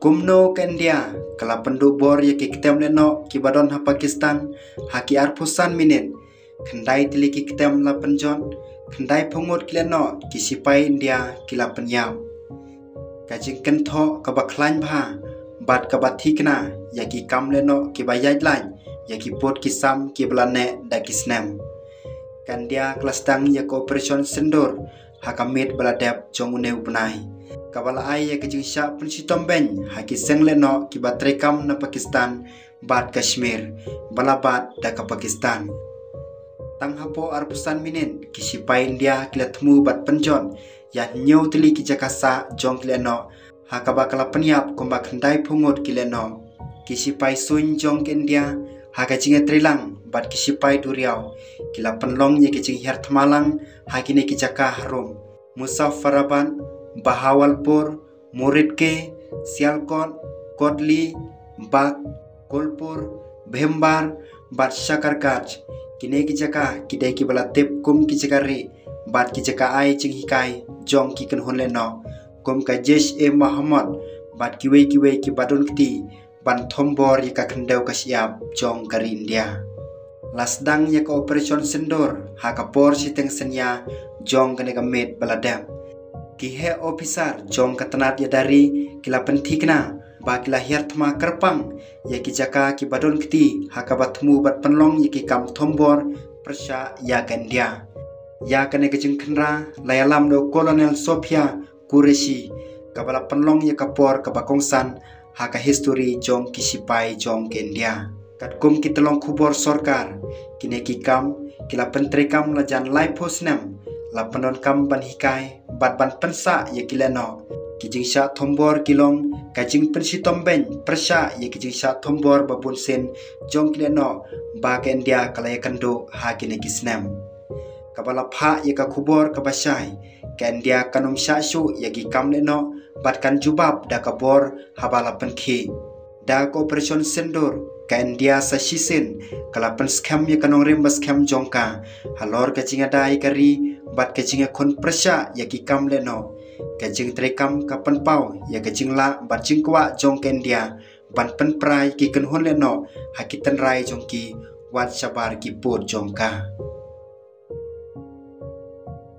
Kumno ke India, kala penduk bor ya ki ketem leno ki badon ha Pakistan, haki arpusan minit, kendai tili ki ketem la penjon, kendai pungut ki leno ki sipai India ki la penyam. Kajing kentho ka baklan bha, bat ka bathikna ya ki kam leno ki bayaj lain, ya ki pot ki sam ki belane da ki snem. Kandia kelas tang ya ko operation sendur, hakamit baladep jong uneu benai. Kabala ai ya kejing syak pensitom ben haki seng leno ki batrekam na Pakistan bat Kashmir balabat da ka Pakistan. Tang hapo arpusan minin ki sipai India kila temu bat penjon ya nyau teli ki jakasa jong kileno hakaba kala penyap komba kendai pungut kileno ki sipai suin jong ke India haka jinge trilang bat ki sipai Duriau kila penlong ye kejing her thmalang hakine ki jaka harum Muzaffarabad, Bahawalpur, Muridke, Sialkot, Kodli, Bag, Kolpur, Bhimbar, Bat Shakargaj, kine ki jaka kidai ki bala tip kum ki jakari, bat ki jaka ai ching hikai, jong ki kan honleno, kum ka Jesh e Muhammad, bat ki wei ki badun kti, ban thombor ye ka khendau ka siap jong kari India. Lasdang ye ka operation sendur, haka por siteng senya, jong kene ka met baladam. Kihe officer jong katanat ya dari kila pentikna ba kila hiertma kerpang ya ki jaka ki badon kti haka batmu bat penlong ya ki kam thombor persya ya gandia ya kane kejing kenra layalam do Colonel Sofia Qureshi kabala penlong ya kapor ka bakongsan haka history jong ki sipai jong India kat kum ki telong kubor sorkar kine ki kam kila pentrekam lajan live hosnem la penon kam ban hikai bat ban pensa ya kileno kijing sya thombor kilong kajing pensitom ben persya ya kijing sya thombor babun sen jong kileno ba ke India kala ya kando ha kine kisnem kabala pha ya ka khubor ka basai ke India kanum sya shu ya ki kam leno bat kan jubab da kabor habala penkhi da ko operation sendur ka India sa shisin kala pen scam ya kanong rimbas scam jongka halor kajing adai kari bat kajing kon persya ya ki kam leno kajing trekam ka pen pau ya kajing la bat jingkwa jong ke India ban pen prai ki kan hon leno hakitan rai jong ki wat sabar ki put jongka.